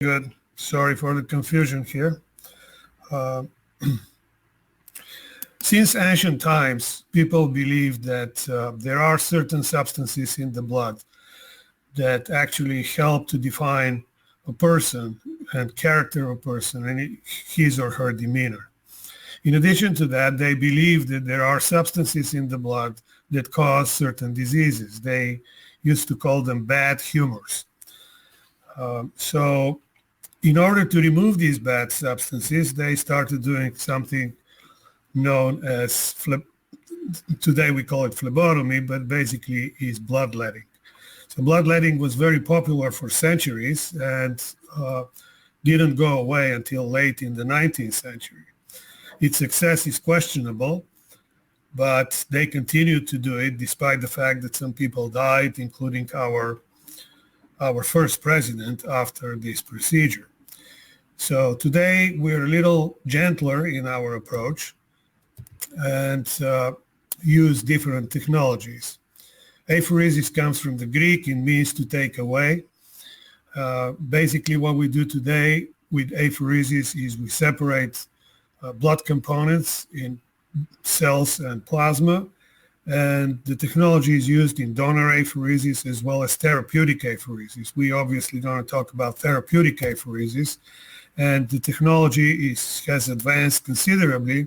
Good. Sorry for the confusion here. Uh, since ancient times, people believe that there are certain substances in the blood that actually help to define a person and character of a person and his or her demeanor. In addition to that, they believe that there are substances in the blood that cause certain diseases. They used to call them bad humors. So in order to remove these bad substances, they started doing something known as, today we call it phlebotomy, but basically is bloodletting. So bloodletting was very popular for centuries and didn't go away until late in the 19th century. Its success is questionable, but they continued to do it despite the fact that some people died, including our first president after this procedure. So today we're a little gentler in our approach and use different technologies. Apheresis comes from the Greek and means to take away. Basically what we do today with apheresis is we separate blood components in cells and plasma, and the technology is used in donor apheresis as well as therapeutic apheresis. We obviously going to talk about therapeutic apheresis, and the technology has advanced considerably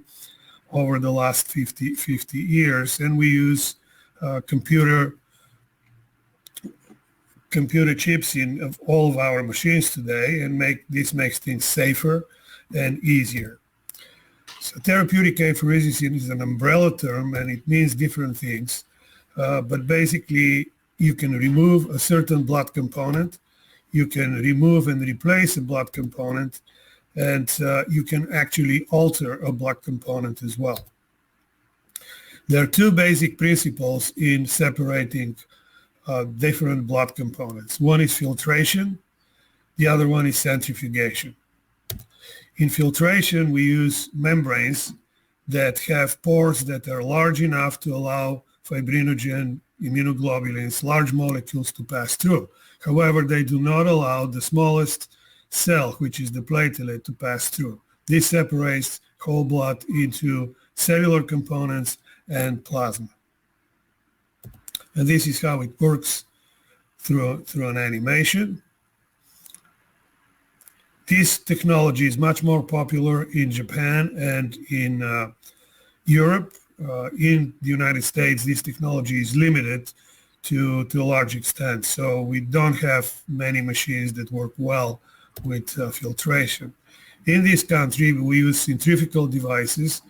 over the last 50 years, and we use computer chips in all of our machines today, and this makes things safer and easier. So therapeutic apheresis is an umbrella term, and it means different things. But basically, you can remove a certain blood component, you can remove and replace a blood component, and you can actually alter a blood component as well. There are two basic principles in separating different blood components. One is filtration, the other one is centrifugation. In filtration, we use membranes that have pores that are large enough to allow fibrinogen, immunoglobulins, large molecules to pass through. However, they do not allow the smallest cell, which is the platelet, to pass through. This separates whole blood into cellular components and plasma. And this is how it works through an animation. This technology is much more popular in Japan and in Europe. In the United States, this technology is limited to a large extent. So we don't have many machines that work well with filtration. In this country, we use centrifugal devices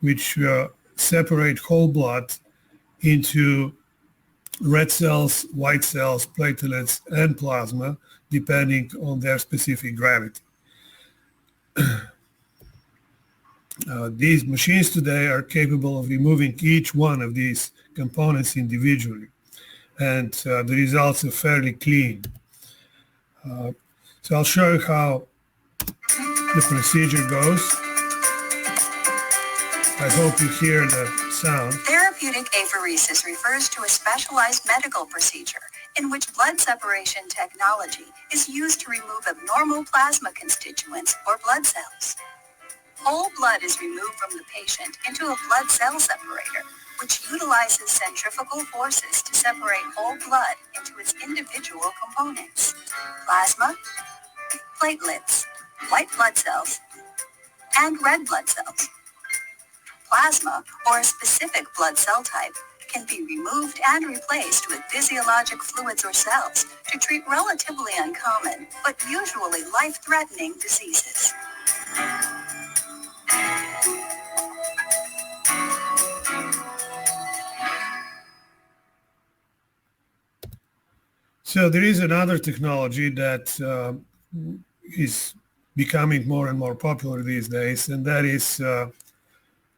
which separate whole blood into red cells, white cells, platelets, and plasma, depending on their specific gravity. These machines today are capable of removing each one of these components individually, and the results are fairly clean. So I'll show you how the procedure goes. I hope you hear the sound. Therapeutic apheresis refers to a specialized medical procedure in which blood separation technology is used to remove abnormal plasma constituents or blood cells. Whole blood is removed from the patient into a blood cell separator, which utilizes centrifugal forces to separate whole blood into its individual components: plasma, platelets, white blood cells, and red blood cells. Plasma, or a specific blood cell type, can be removed and replaced with physiologic fluids or cells to treat relatively uncommon, but usually life-threatening diseases. So there is another technology that is becoming more and more popular these days, and that is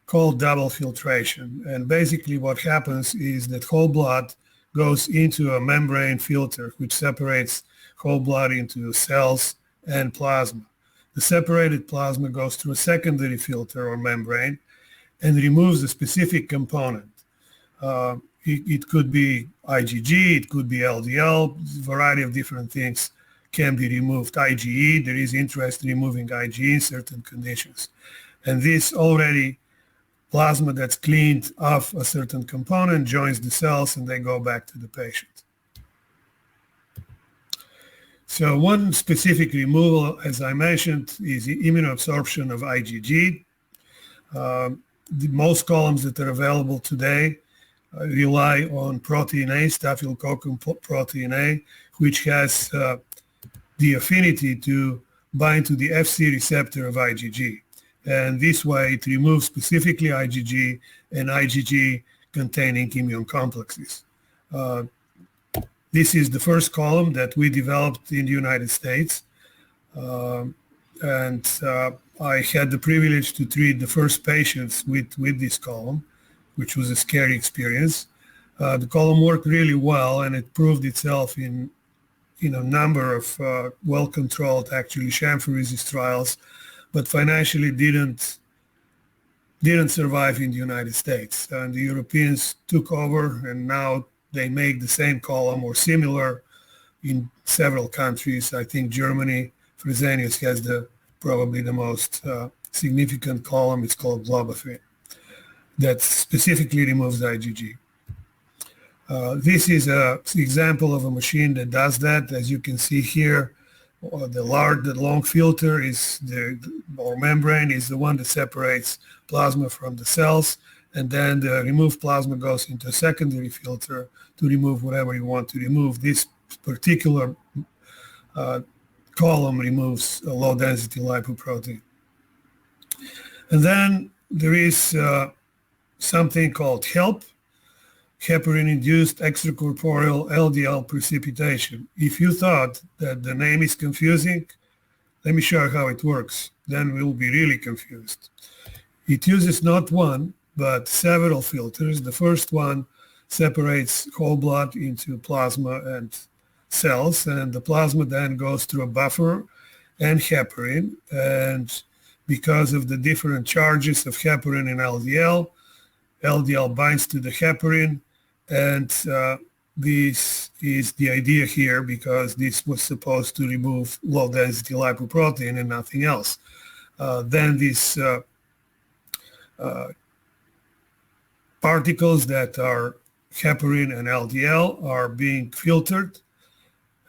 called double filtration. And basically what happens is that whole blood goes into a membrane filter which separates whole blood into cells and plasma. The separated plasma goes through a secondary filter or membrane and removes a specific component. It could be IgG, it could be LDL, a variety of different things can be removed. IgE, there is interest in removing IgE in certain conditions. And this already plasma that's cleaned off a certain component joins the cells and they go back to the patient. So one specific removal, as I mentioned, is the immunoabsorption of IgG. The most columns that are available today rely on protein A, staphylococcus protein A, which has the affinity to bind to the Fc receptor of IgG. And this way it removes specifically IgG and IgG containing immune complexes. This is the first column that we developed in the United States. I had the privilege to treat the first patients with this column, which was a scary experience. The column worked really well, and it proved itself in a number of well-controlled, actually, Apheresis trials, but financially didn't survive in the United States. And the Europeans took over, and now they make the same column or similar in several countries. I think Germany, Fresenius, has probably the most significant column. It's called Globafin, that specifically removes IgG. This is an example of a machine that does that. As you can see here, the long filter or membrane is the one that separates plasma from the cells, and then the removed plasma goes into a secondary filter to remove whatever you want to remove. This particular column removes a low-density lipoprotein. And then there is something called HELP, heparin-induced extracorporeal LDL precipitation. If you thought that the name is confusing, let me show you how it works. Then we'll be really confused. It uses not one, but several filters. The first one separates whole blood into plasma and cells, and the plasma then goes through a buffer and heparin. And because of the different charges of heparin and LDL binds to the heparin, and this is the idea here, because this was supposed to remove low-density lipoprotein and nothing else. Then these particles that are heparin and LDL are being filtered,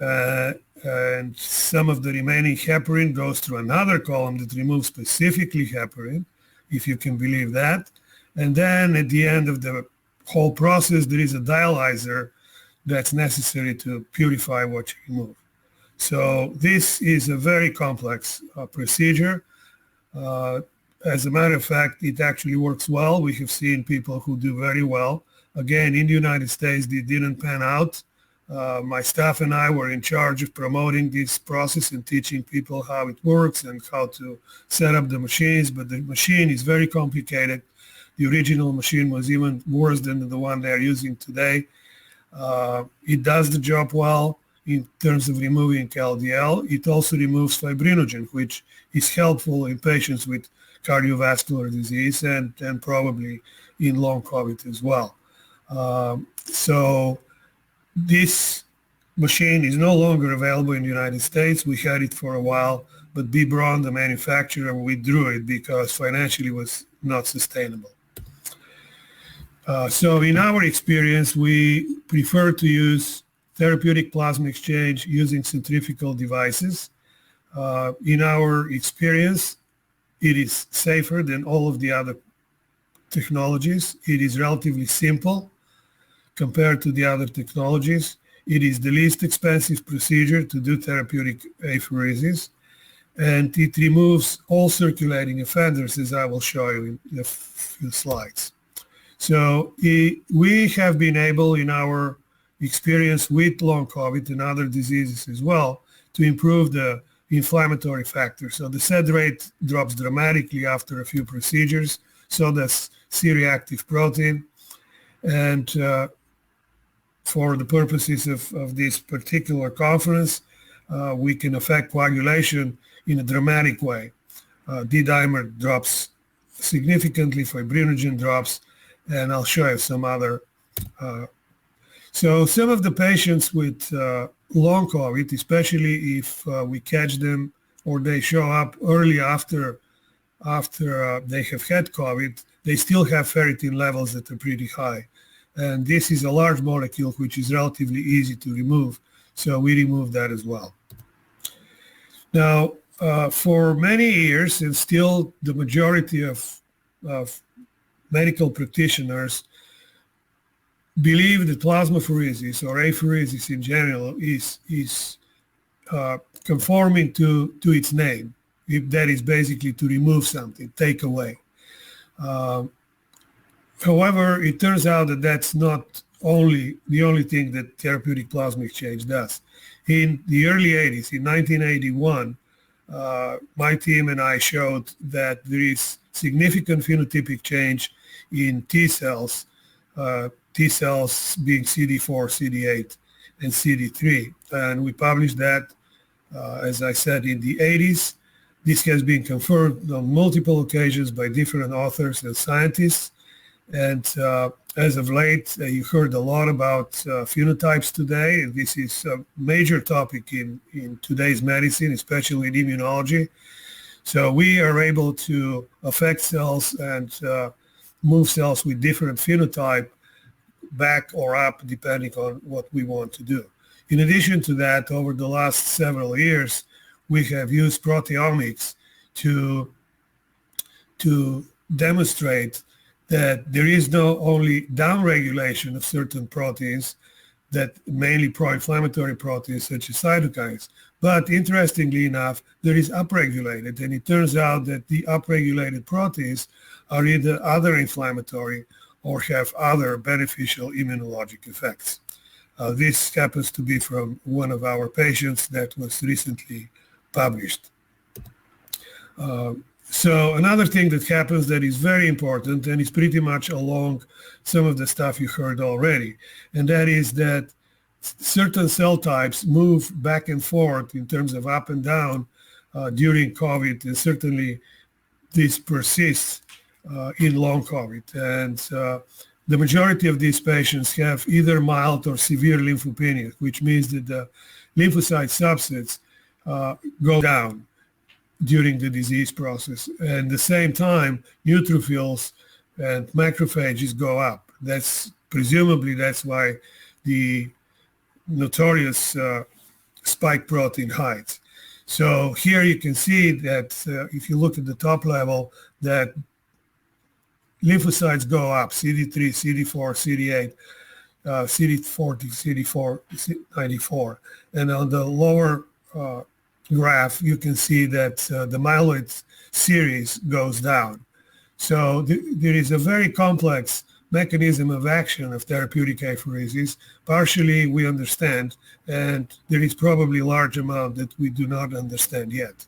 and some of the remaining heparin goes through another column that removes specifically heparin, if you can believe that. And then at the end of the whole process, there is a dialyzer that's necessary to purify what you remove. So this is a very complex procedure. As a matter of fact, it actually works well. We have seen people who do very well. Again, in the United States, it didn't pan out. My staff and I were in charge of promoting this process and teaching people how it works and how to set up the machines, but the machine is very complicated. The original machine was even worse than the one they're using today. It does the job well in terms of removing LDL. It also removes fibrinogen, which is helpful in patients with cardiovascular disease and probably in long COVID as well. So this machine is no longer available in the United States. We had it for a while, but B. Braun, the manufacturer, withdrew it because financially it was not sustainable. So in our experience, we prefer to use therapeutic plasma exchange using centrifugal devices. In our experience, it is safer than all of the other technologies. It is relatively simple compared to the other technologies. It is the least expensive procedure to do therapeutic apheresis, and it removes all circulating offenders, as I will show you in a few slides. So we have been able, in our experience with long COVID and other diseases as well, to improve the inflammatory factor. So the SED rate drops dramatically after a few procedures. So does C-reactive protein. And for the purposes of this particular conference, we can affect coagulation in a dramatic way. D-dimer drops significantly, fibrinogen drops, and I'll show you some other. So some of the patients with long COVID, especially if we catch them or they show up early after they have had COVID, they still have ferritin levels that are pretty high. And this is a large molecule which is relatively easy to remove. So we remove that as well. Now, for many years, and still the majority of medical practitioners believe that plasmapheresis or apheresis in general is conforming to its name. If that is basically to remove something, take away. However, it turns out that that's not the only thing that therapeutic plasma exchange does. In the early 80s, in 1981, my team and I showed that there is significant phenotypic change in T cells being CD4, CD8, and CD3. And we published that, as I said, in the 80s. This has been confirmed on multiple occasions by different authors and scientists. And as of late, you heard a lot about phenotypes today. And this is a major topic in today's medicine, especially in immunology. So we are able to affect cells and move cells with different phenotype back or up, depending on what we want to do. In addition to that, over the last several years, we have used proteomics to demonstrate that there is not only downregulation of certain proteins, that mainly pro-inflammatory proteins such as cytokines, but interestingly enough, there is upregulated, and it turns out that the upregulated proteins are either other inflammatory or have other beneficial immunologic effects. This happens to be from one of our patients that was recently published. So another thing that happens that is very important and is pretty much along some of the stuff you heard already, and that is that certain cell types move back and forth in terms of up and down during COVID, and certainly this persists in long COVID. And the majority of these patients have either mild or severe lymphopenia, which means that the lymphocyte subsets go down during the disease process. And at the same time, neutrophils and macrophages go up. Presumably that's why the notorious spike protein hides. So here you can see that if you look at the top level, that lymphocytes go up, CD3, CD4, CD8, CD40, CD4, CD94. And on the lower graph, you can see that the myeloid series goes down. So there is a very complex mechanism of action of therapeutic apheresis. Partially we understand, and there is probably a large amount that we do not understand yet.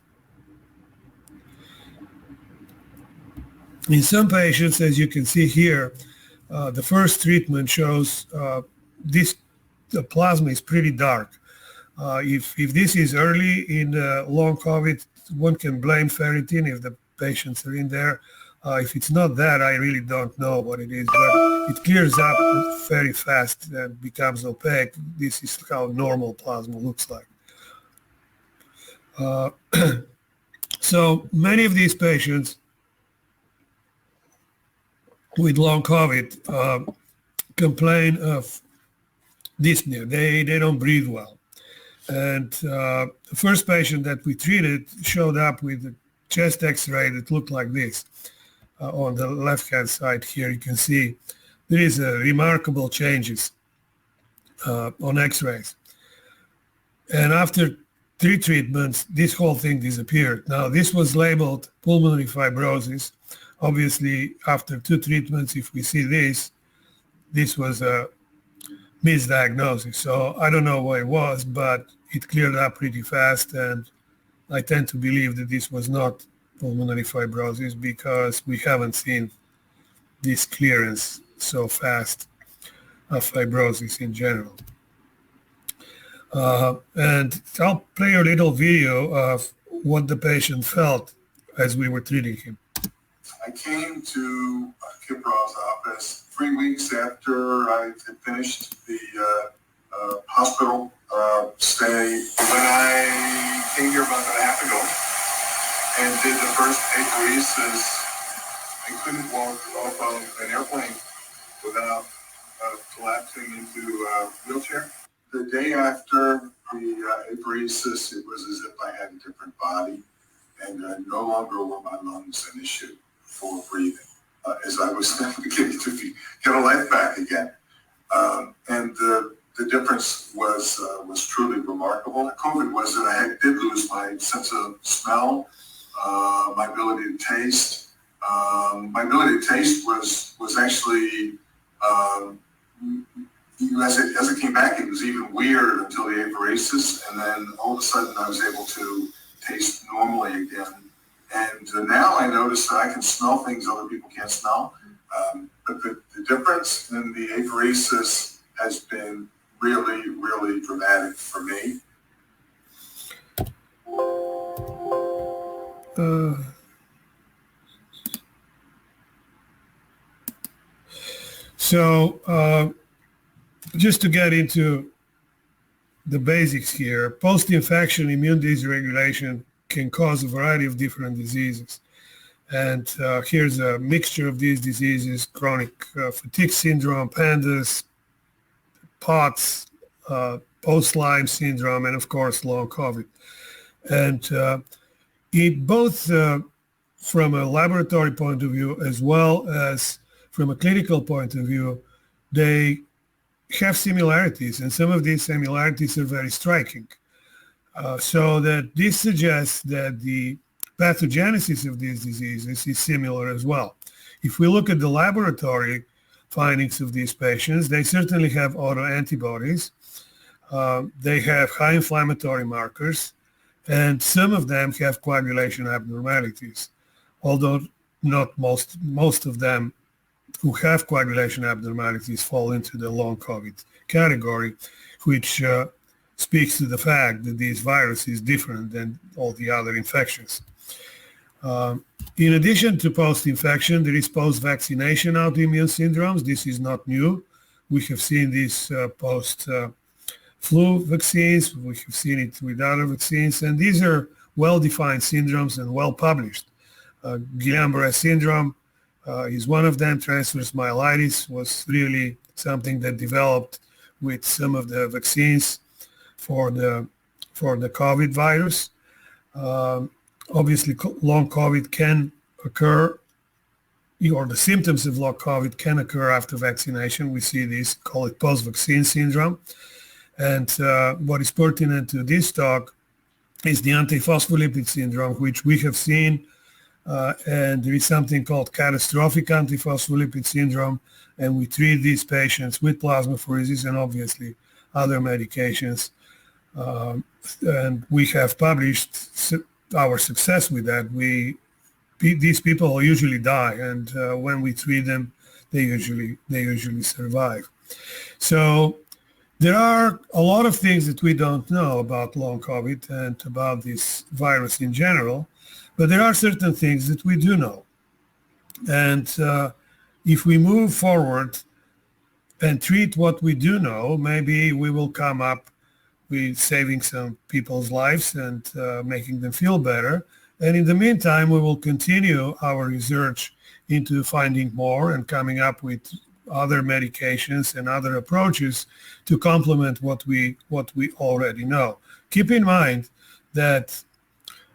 In some patients, as you can see here, the first treatment shows the plasma is pretty dark. If this is early in long COVID, one can blame ferritin if the patients are in there. If it's not that, I really don't know what it is, but it clears up very fast and becomes opaque. This is how normal plasma looks like. So many of these patients with long COVID complain of dyspnea. They don't breathe well. And the first patient that we treated showed up with a chest x-ray that looked like this. On the left-hand side here, you can see there is remarkable changes on x-rays. And after 3 treatments, this whole thing disappeared. Now, this was labeled pulmonary fibrosis. Obviously, after 2 treatments, if we see this was a misdiagnosis. So I don't know what it was, but it cleared up pretty fast. And I tend to believe that this was not pulmonary fibrosis because we haven't seen this clearance so fast of fibrosis in general. And I'll play a little video of what the patient felt as we were treating him. I came to Kiprov's office 3 weeks after I had finished the hospital stay. When I came here about a half ago and did the first apheresis, I couldn't walk off of an airplane without collapsing into a wheelchair. The day after the apheresis, it was as if I had a different body, and no longer were my lungs an issue for breathing, as I was beginning to get a life back again. And the difference was truly remarkable. COVID was that I did lose my sense of smell, my ability to taste. My ability to taste was actually, as it came back, it was even weird until the apheresis, and then all of a sudden I was able to taste normally again. And now I notice that I can smell things other people can't smell. But the difference in the apheresis has been really, really dramatic for me. So just to get into the basics here, post-infection immune dysregulation can cause a variety of different diseases. And here's a mixture of these diseases: chronic fatigue syndrome, PANDAS, POTS, post-Lyme syndrome, and of course, long COVID. And it both from a laboratory point of view as well as from a clinical point of view, they have similarities, and some of these similarities are very striking. So that this suggests that the pathogenesis of these diseases is similar as well. If we look at the laboratory findings of these patients, they certainly have autoantibodies. They have high inflammatory markers, and some of them have coagulation abnormalities, although not most of them who have coagulation abnormalities fall into the long COVID category, which speaks to the fact that this virus is different than all the other infections. In addition to post-infection, there is post-vaccination autoimmune syndromes. This is not new. We have seen this post-flu vaccines. We have seen it with other vaccines, and these are well-defined syndromes and well-published. Guillain-Barré syndrome is one of them. Transverse myelitis was really something that developed with some of the vaccines for the COVID virus. Obviously, long COVID can occur, or the symptoms of long COVID can occur after vaccination. We see this, call it post-vaccine syndrome. And what is pertinent to this talk is the antiphospholipid syndrome, which we have seen. And there is something called catastrophic antiphospholipid syndrome, and we treat these patients with plasmapheresis and obviously other medications. And we have published our success with that. These people usually die, and when we treat them, they usually survive. So there are a lot of things that we don't know about long COVID and about this virus in general. But there are certain things that we do know. And if we move forward and treat what we do know, maybe we will come up with saving some people's lives and making them feel better. And in the meantime, we will continue our research into finding more and coming up with other medications and other approaches to complement what we already know. Keep in mind that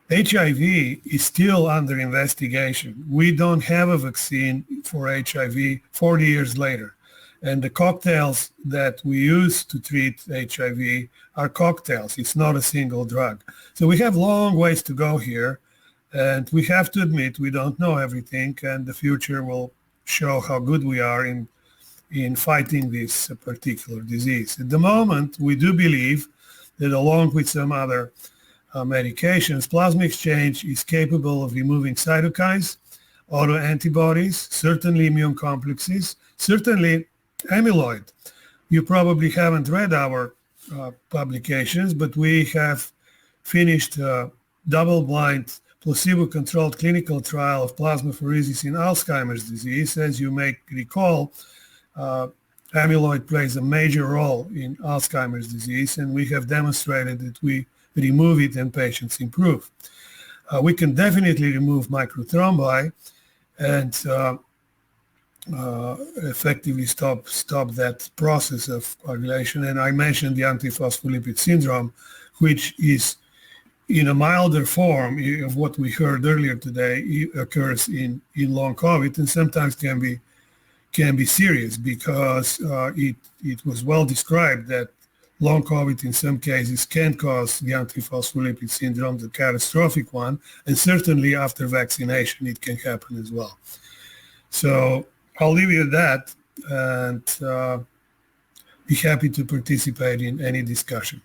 HIV is still under investigation. We don't have a vaccine for HIV 40 years later. And the cocktails that we use to treat HIV are cocktails. It's not a single drug. So we have long ways to go here. And we have to admit we don't know everything. And the future will show how good we are in fighting this particular disease. At the moment, we do believe that along with some other medications, plasma exchange is capable of removing cytokines, autoantibodies, certainly immune complexes, certainly amyloid. You probably haven't read our publications, but we have finished a double-blind, placebo-controlled clinical trial of plasmapheresis in Alzheimer's disease. As you may recall, amyloid plays a major role in Alzheimer's disease, and we have demonstrated that we remove it and patients improve. We can definitely remove microthrombi and effectively stop that process of coagulation. And I mentioned the antiphospholipid syndrome, which is in a milder form of what we heard earlier today. It occurs in long COVID and sometimes can be serious because it was well described that long COVID in some cases can cause the antiphospholipid syndrome, the catastrophic one, and certainly after vaccination it can happen as well. So I'll leave you at that and be happy to participate in any discussion.